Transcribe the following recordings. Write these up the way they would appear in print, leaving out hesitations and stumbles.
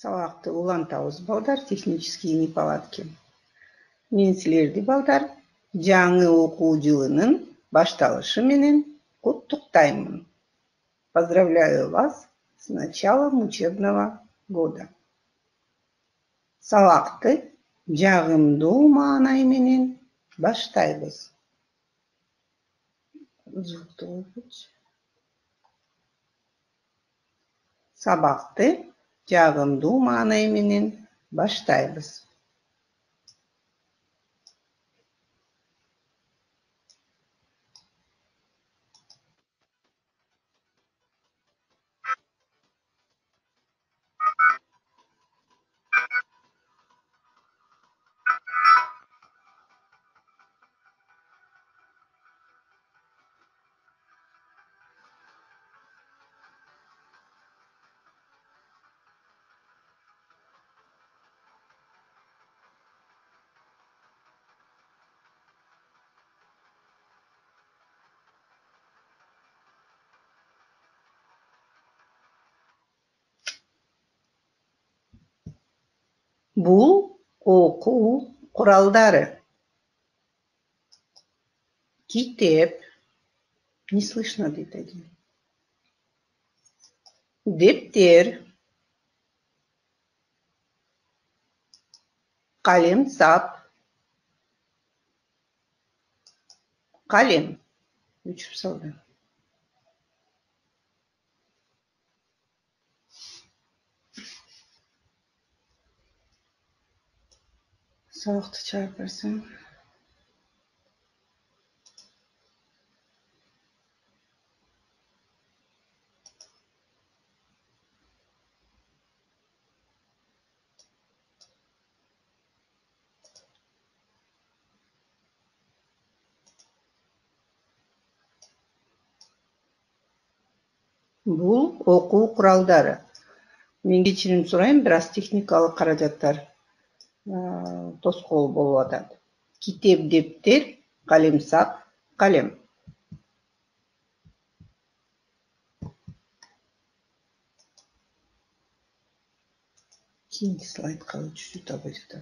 Сабакты улантабыз балдар, технические неполадки. Мен силерди балдар жаңы окуу жылынын башталышы менен куттуктаймын. Поздравляю вас с началом учебного года. Сабакты жагымдуу маанай менен баштайбыз. Сабакты жагымдуу маанай менен баштайбыз. Бул окуу куралдары. Китеп. Не слышно, дейді. Дептер. Калем-сап. Калем. Өчүп салды. Сабакты чыгарып берсең. Бул окуу куралдары. Мен кечирим сурайм, бир аз техникалык каражаттар тоскоол болуп атат. Китеп, дептер, калем-сап, калем. Кийинки слайдка өтүшү табылды.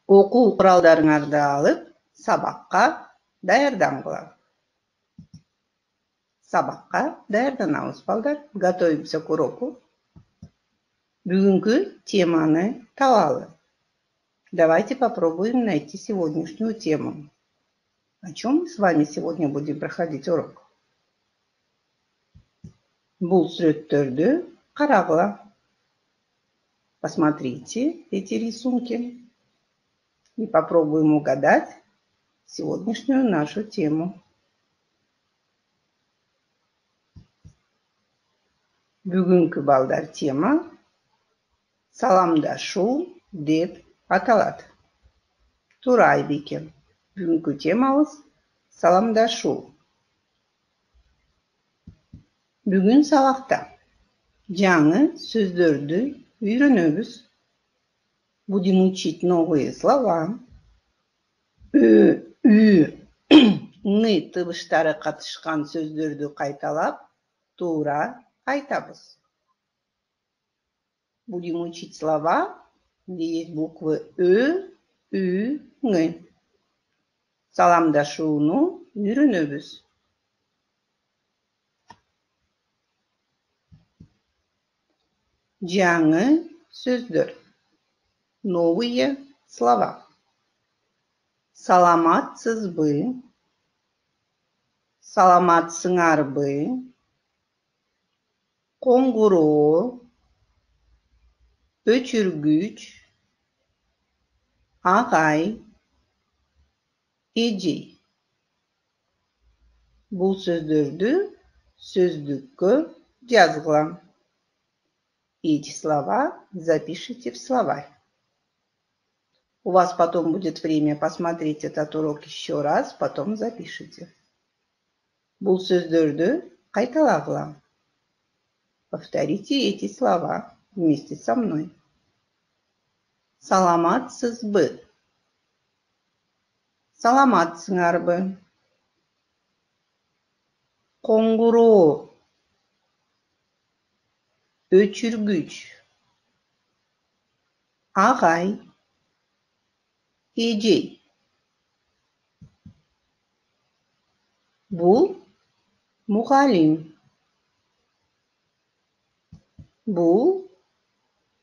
Окуу куралдарыңарды алып, сабакка даярдангыла. Сабакка даярданабыз балдар. Готовимся к уроку. Бүгүнкү теманы табалы. Давайте попробуем найти сегодняшнюю тему. О чем мы с вами сегодня будем проходить урок? Бул сүрөттөрдү карагыла. Посмотрите эти рисунки и попробуем угадать сегодняшнюю нашу тему. Бүгүнкү балдар тема саламдашуу деп аталат. Туура Айбеке. Бүгүнкү темабыз саламдашуу. Бүгүн сабакта жаңы сөздөрдү үйрөнөбүз. Будем учить новые слова. Ы, үй, ны табыштары катышкан сөздөрдү кайталап, туура айтабыз. Будем учить слова, где есть буквы Ö, Ü, Ны. Саламдашууну үйрөнөбүз. Жаңы сөздөр. Новые слова. Саламатсызбы? Саламатсыңарбы? Коңгуроо? Өчүргүч? Агай? Эжей. Бул сөздөрдү сөздүккө жазгыла. Эти слова запишите в словарь. У вас потом будет время посмотреть этот урок еще раз, потом запишите. Бул сөздөрдү кайталагыла. Повторите эти слова вместе со мной. Саламатсызбы? Саламатсыңарбы? Коңгуроо? Өчүргүч? ағай, ежей. Бұл мұғалім. Бұл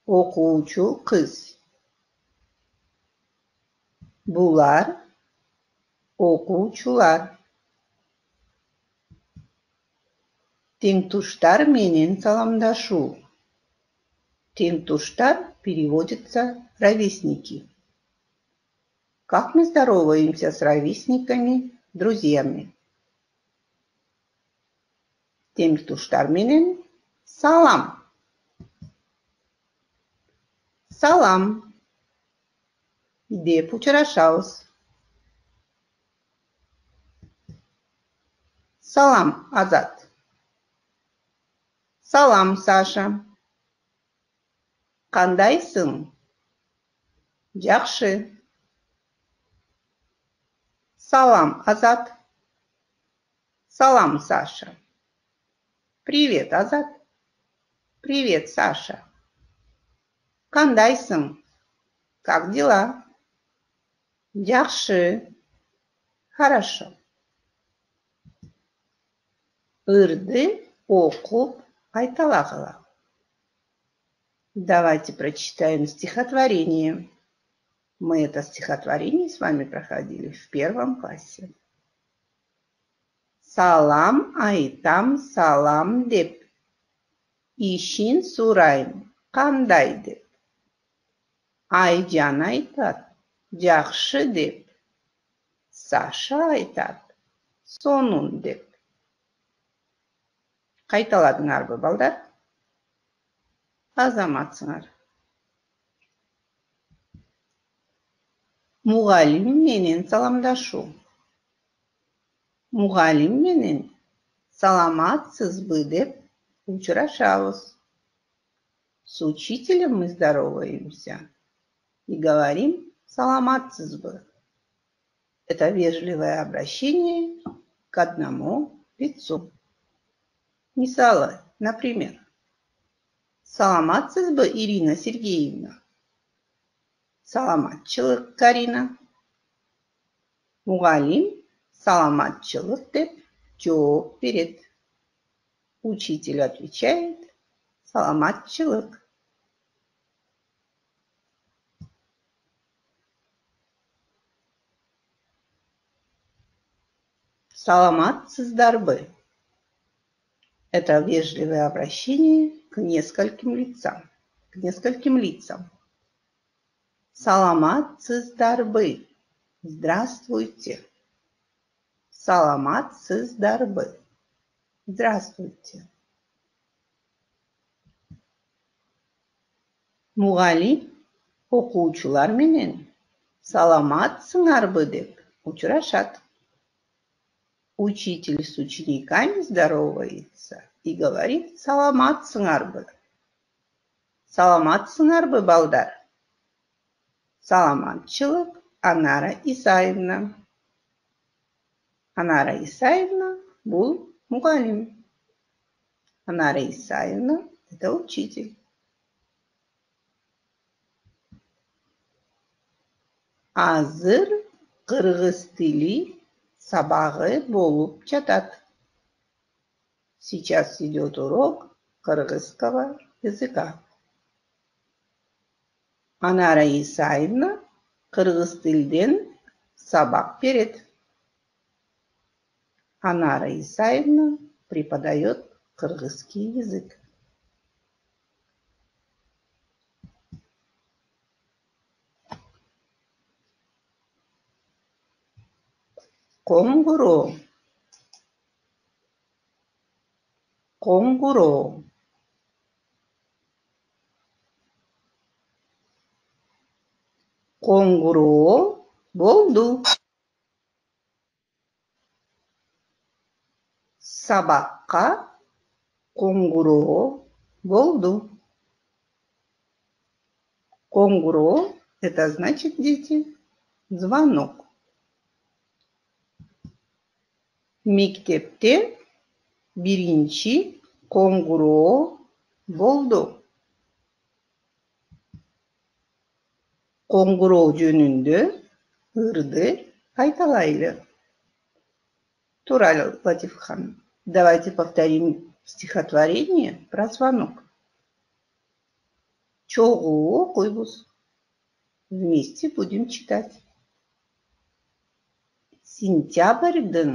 оқушы қыз. Бұлар оқушылар. Теңтуштар менен саламдашу. Теңтуштар переводится ровесники. Как мы здороваемся с ровесниками, друзьями? Теңтуштар менен салам. Салам. Деп учрашабыз. Салам, Азат. Салам, Саша. Қандайсың? Жақсы. Салам, Азат. Салам, Саша. Привет, Азат. Привет, Саша. Қандайсың? Как дела? Жақсы. Хорошо. Ырды оқып айталағыла. Давайте прочитаем стихотворение. Мы это стихотворение с вами проходили в 1 классе. Салам айтам салам деп. Ишин сурайм қандай деп. Айжан айтат жақсы деп. Саша айтат сонун деп. Қайталадыңар бі, балдар? Азаматсыңар. Мұғалім менен саламдашу. Мұғалім менен саламатсыз бы деп учрашабыз. С учителем мы здороваемся и говорим саламатсыз бы. Это вежливое обращение к одному лицу. Мисалы, например, саламатсыз бы, Ирина Сергеевна? Саламатчылық, Карина. Мұғалім саламатчылық деп жооп берет. Учитель отвечает саламатчылық. Саламатсыздар бы. Это вежливое обращение к нескольким лицам. Саламатсыздар бы. Здравствуйте. Саламатсыздар бы. Здравствуйте. Мұғалім оқушылар менен саламатсыңар бы деп учрашат. Учитель с учениками здоровается и говорит саламатсыңар бы. Саламатсыңар бы, балдар? Саламатчылық, Анара Исаевна. Анара Исаевна бұл мұғалім. Анара Исаевна – это учитель. Азыр қырғыз тілі сабағы болып жатат. Сейчас идет урок кыргызского языка. Анара Исаевна қырғыз тілден сабақ берет. Анара Исаевна преподает кыргызский язык. Коңгуроо. Коңгуроо. Коңгуроо болду. Сабаққа коңгуроо болду. Коңгуроо – это значит, дети, звонок. Мектепте биринчи коңгуроо болду. Qo'ng'irov жөнүндө ырды айталайлы. Тура, Латифа ханым. Давайте повторим стихотворение про звонок. Чогуу окуйбуз. Вместе будем читать. Сентябрьдын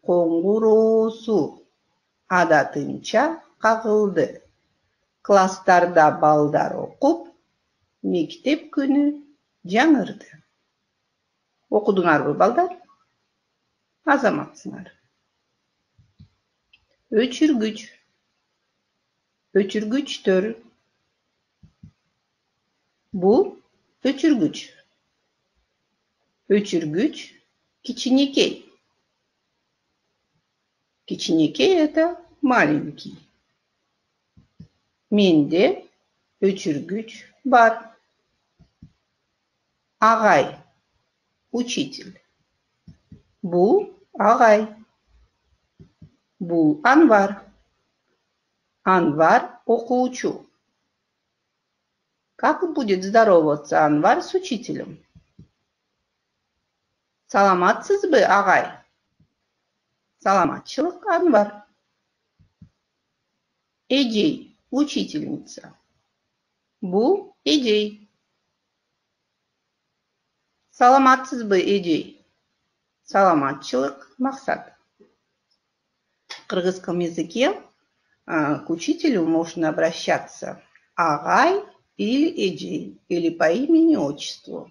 qo'ng'uro'su адатынча кагылды. Класстарда балдар окуп, мектеп күнү жаңырды. Окудуңарбы, балдар? Азаматсыңар. Өчүргүч. Өчүргүчтөр. Бул өчүргүч. Өчүргүч кичинекей. Кичинекей — это маленький. Менде өчүргүч бар. Агай — учитель. Бул агай. Бул Анвар. Анвар — окуучу. Как будет здороваться Анвар с учителем? Саламатсызбы, агай? Саламатчылык, Анвар. Эжей — учительница. Бул эжей. Саламатсызбы, эжей? Саламатчылык, Максат. В кыргызском языке к учителю можно обращаться агай или эжей, или по имени-отчеству.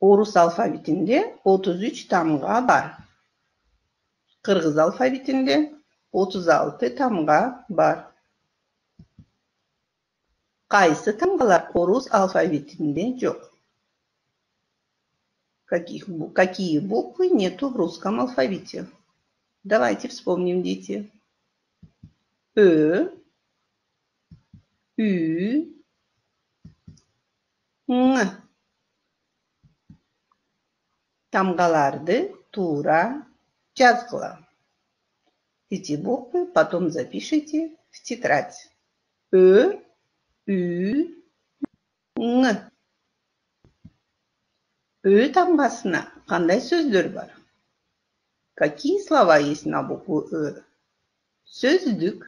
Орус алфавитинде 33 тамга бар. Кыргыз алфавитинде 36 тамга бар. Кайсы тамгалар орус алфавитинде жок? Какие буквы нету в русском алфавите? Давайте вспомним, дети. Ө, Ü, Ң. Тамгаларды туура жазгыла. Эти буквы потом запишите в тетрадь. Ө, Ü, Ң. Ө тамгасына кандай сөздөр бар? Какие слова есть на букву Ö? Сөздүк,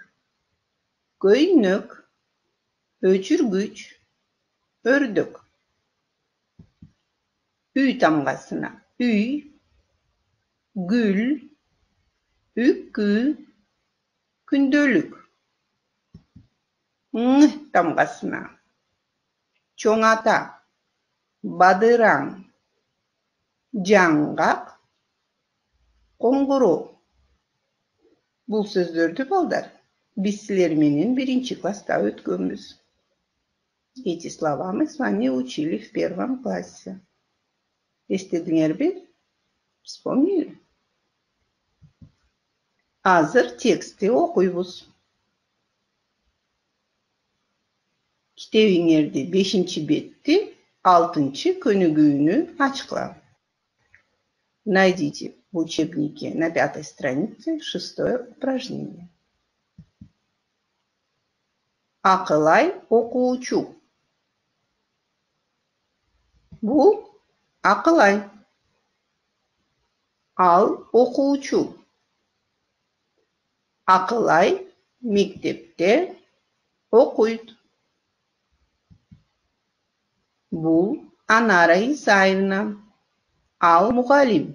көйнөк, өчүргүч, өрдөк. Үй тамгасына үй, гүл, үкү, күндөлүк. Ң тамгасына чоң ата, бадыраң, жаңгак, коңгуроо. Бул сөздөрдү, балдар, биз силер менен 1-класста өткөнбүз. Эти слова мы с вами учили в 1 классе. Эстедиңерби? Вспомнили? Азыр текстти окуйбуз. Китебиңерди 5-бетти 6-көнүгүүнү ачкыла. Найдите в учебнике на 5-й странице 6-е упражнение. Акылай окуучу. Бул Акылай. Ал окуучу. Акылай мектепте окуйт. Бул Анара Исаевна. Ал мугалим.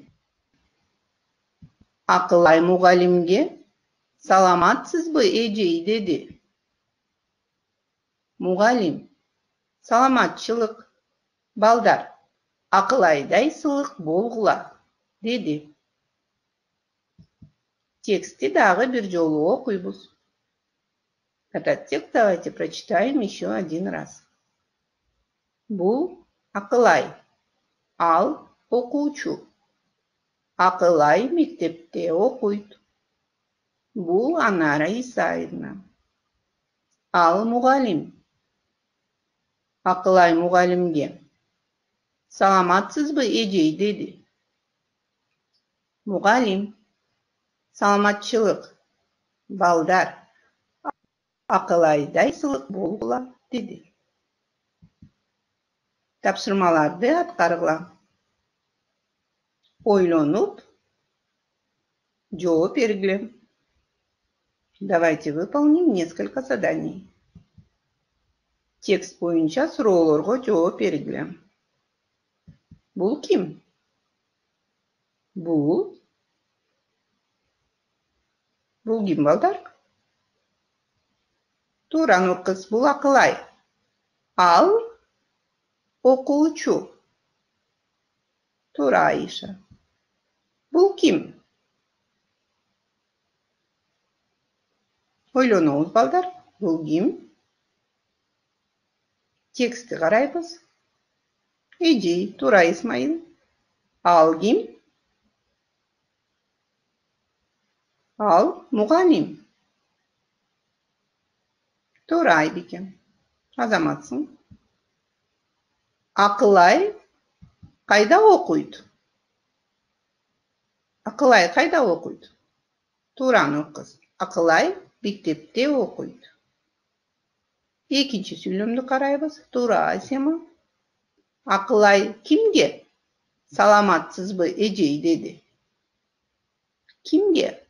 Акылай мугалимге саламатсызбы, эжей, деди. Мугалим: саламатчылык, балдар, акылайдай сылык болгула, деди. Текстти дагы бир жолу окуйбуз. Этот текст давайте прочитаем еще 1 раз. Бул Акылай. Ал окуучу. Акылай мектепте окуйт. Бул Анара Исаевна. Ал мугалим. Акылай мугалимге саламатсызбы, эжей, деди. Мугалим: саламатчылык, балдар, акылайдай сылык болгула, деди. Тапшырмаларды аткаргыла. Ойлонуп, жооп бергиле. Давайте выполним несколько заданий. Текст боюнча суроолорго жооп бергиле. Бул ким? Бул ким, балдар? Туура, Нуркыз, бул Акылай. Ал окуучу. Туура, Айша. Бул ким? Ойлонуңуз, балдар. Бул ким? Текстти карайбыз. Эжей, туура, Исмайыл. Ал ким? Ал мугалим. Туура, Айбике. Азаматсың. Акылай кайда окуйт? Акылай кайда окуйт? Туура, Нуркыз. Акылай мектепте окуйт. Экинчи сүйлөмдү карайбыз. Туура, Айсема. Акылай кимге саламатсызбы эжей деди? Кимге?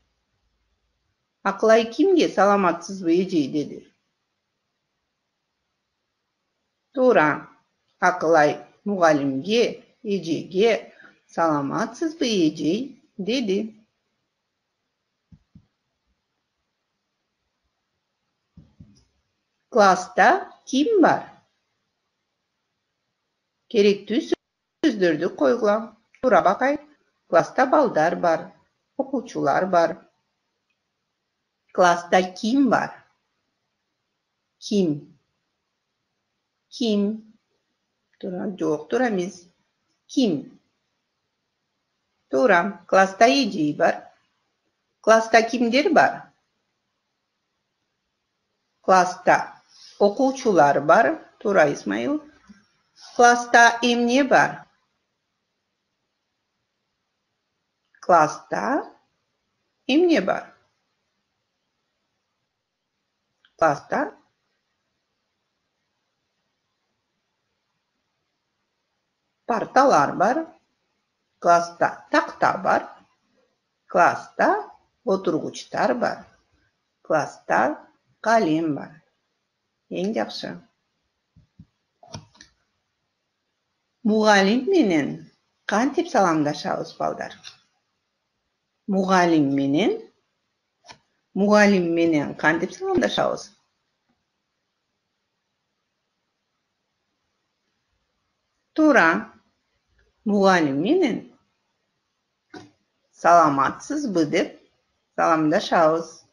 Акылай кимге саламатсызбы эжей деди? Туура, Акылай мугалимге, эжеге саламатсызбы эжей деди. Класста ким бар? Керектүү сөздөрдү койгула. Туура, Бакай. Класста балдар бар, окуучулар бар. Класста ким бар? Ким? Ким? Туура, жок, туура эмес. Ким? Туура, класста эжей бар. Класста кимдер бар? Класста окуучулар бар. Туура, Исмайыл. Класста эмне бар? Класста эмне бар? Класста парталар бар. Класста такта бар. Класста отургучтар бар. Класста калем бар. Эң жакшы. Мугалим менен кантип саламдашабыз, балдар? Мугалим менен кантип саламдашабыз? Туура, мугалим менен саламатсызбы деп саламдашабыз.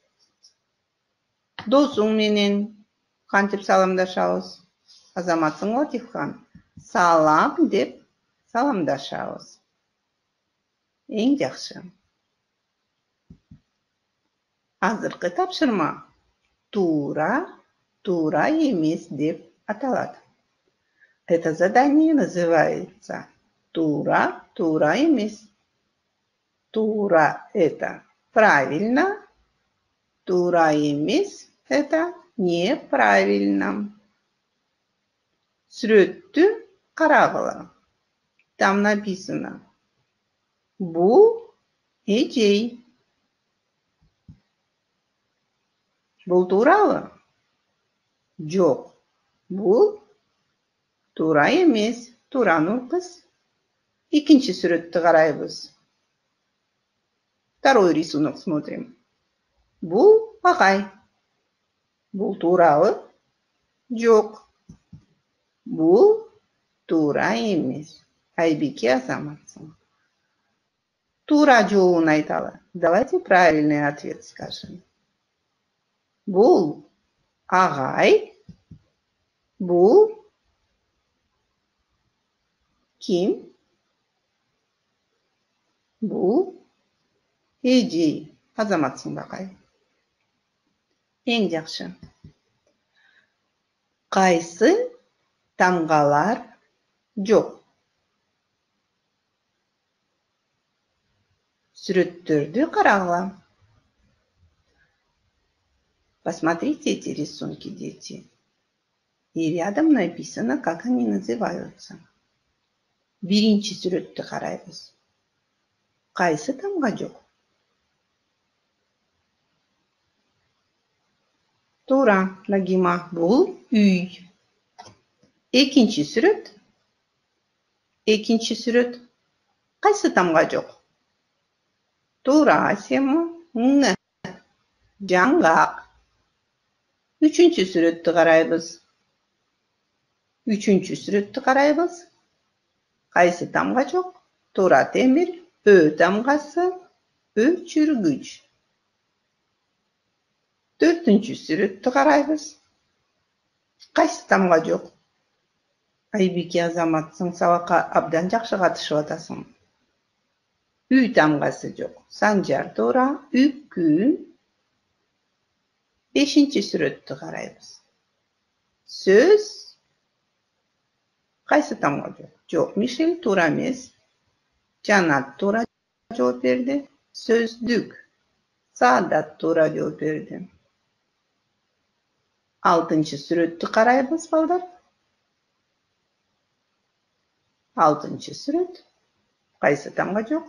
Досуң менен кантип саламдашабыз? Азаматсың, Латифхан. Салам деп саламдашабыз. Эң жакшы. Азыркы тапшырма туура, туура эмес деп аталат. Это задание называется тура, тура эмес. Тура – это правильно, тура эмес – это неправильно. Сүрөттү карагыла. Там написано бул эжей. Бул туурабы? Жок. Бул туура эмес. Туура, Нуркыз. Экинчи сүрөттү карайбыз. Второй рисунок смотрим. Бул Багай. Бул туурабы? Жок. Бул туура эмес. Айбике, Азаматсың. Туура жообун айталы. Давайте правильный ответ скажем. Бул Агай. Бул ким? Бул эжей. Азаматсың, Багай. Эң жакшы. Кайсы тамгалар жок? Сүрөттөрдү карагыла. Посмотрите эти рисунки, дети. И рядом написано, как они называются. Birinchi suratni qaraymiz. Qaysi tamg'a yo'q? To'g'ri, Nagima, bu uy. Ikkinchi surat. Qaysi tamg'a yo'q? To'g'ri, Asema. Жаңғақ. Üçüncü suratni qaraymiz. Qaysi tamg'a yo'q? To'g'ri, Temir. Ö tamg'asi. O'chirgich. Dördüncü suratni qaraymiz. Qaysi tamg'a yo'q? Aybike, Azamatsan, saboqqa abdan yaxshi qatnashyapsan. Uy tamg'asi yo'q. Sanjar, to'g'ri. Ukun. Beshinchi suratni qaraymiz. So'z. Qaysi tamg'a yo'q? Yo'q, Mishel, to'g'ri emas. Jannat to'g'ri javob berdi. So'zlik. Saodat to'g'ri javob berdi. Oltinchi suratni qaraymiz, bolalar. Oltinchi surat. Qaysi tamg'a yo'q?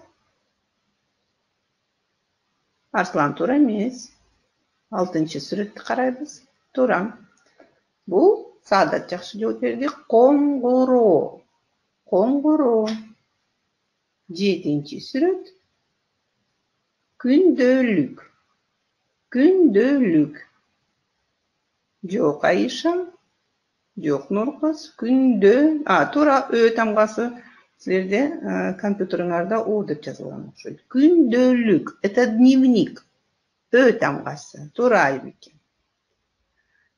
Arslan, to'g'ri emas. Oltinchi suratni qaraymiz. To'g'ri. Bu Saodat yaxshi javob berdi. Qo'ng'iro. Yedinchi surat. Kundalik. Yo'q, Aisha. Yo'q, Nurqiz. To'g'ri, Ö tamg'asi sizlarda kompyuteringlarda O deb yozilgan o'xshaydi. Kundalik. Это дневник. Ö tamg'asi. To'g'ri, Aybike.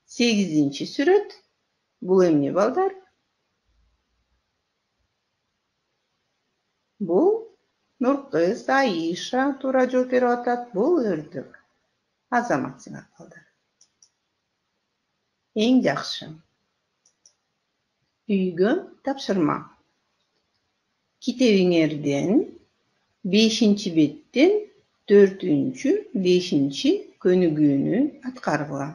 8-chi surat. Bu emne, baldar? Bu Nurqiz, Aisha to'g'ri javob beryapti. Bu o'rdak. Azamat, senat, baldar. Eng yaxshi. Uyga topshirma. Kitebingizdan 5-betdan 4-5 ko'nigini atqarg'ila.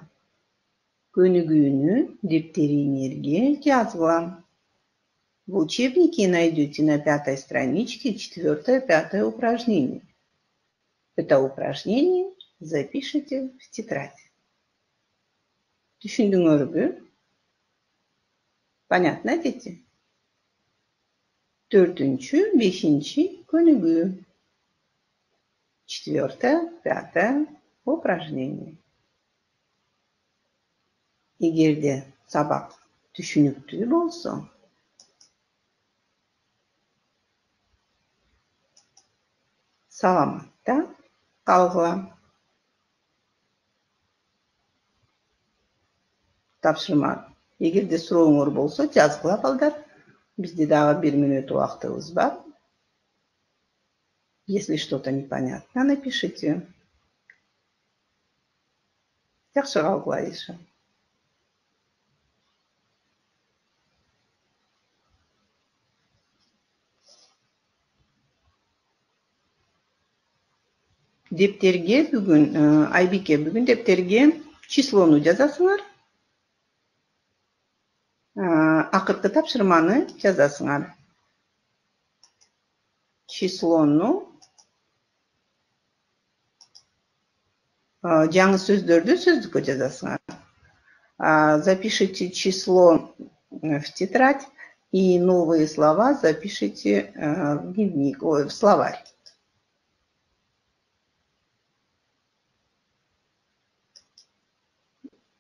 Ko'nigini daftaringizga yozg'ila. В учебнике найдете на 5-й страничке 4-5 упражнение. Это упражнение запишите в тетрадь. Düşündünüz? Понятно, дети? 4-5 konugu. 4-5 упражнение. Егер де сабақ түшүнүктүү болсо, саламатта калгыла. Тапшырма. Егер де сурооңор болсо, жазгыла, балдар. Бизде дагы 1 минут убактыбыз бар. Если что-то непонятно, напишите. Жакшы калгыла, Иша. Дептерге бүгүн, Айбике, бүгүн дептерге числону жазасыңар. Акыркы тапшырманы жазасыңар. Числону, жаңы сөздөрдү сөздүккө жазасыңар. Запишите число в тетрадь и новые слова запишите в дневник, в словарь.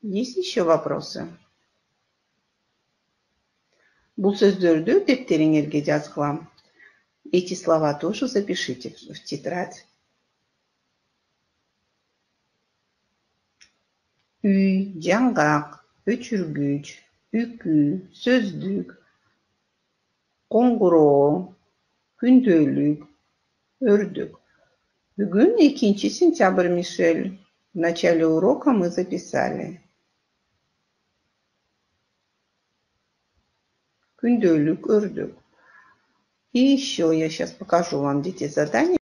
Есть еще вопросы? Бул сөздөрдү дептериңерге жазгыла. Эти слова тоже запишите в тетрадь. Үй, жаңгак, өчүргүч, үкү, сөздүк, коңгуроо, күндөлүк, өрдүк. Бүгүн 2 сентябрь, Мишель. В начале урока мы записали. Күндөлүк, өрдүк. И еще я сейчас покажу вам, дети, задание.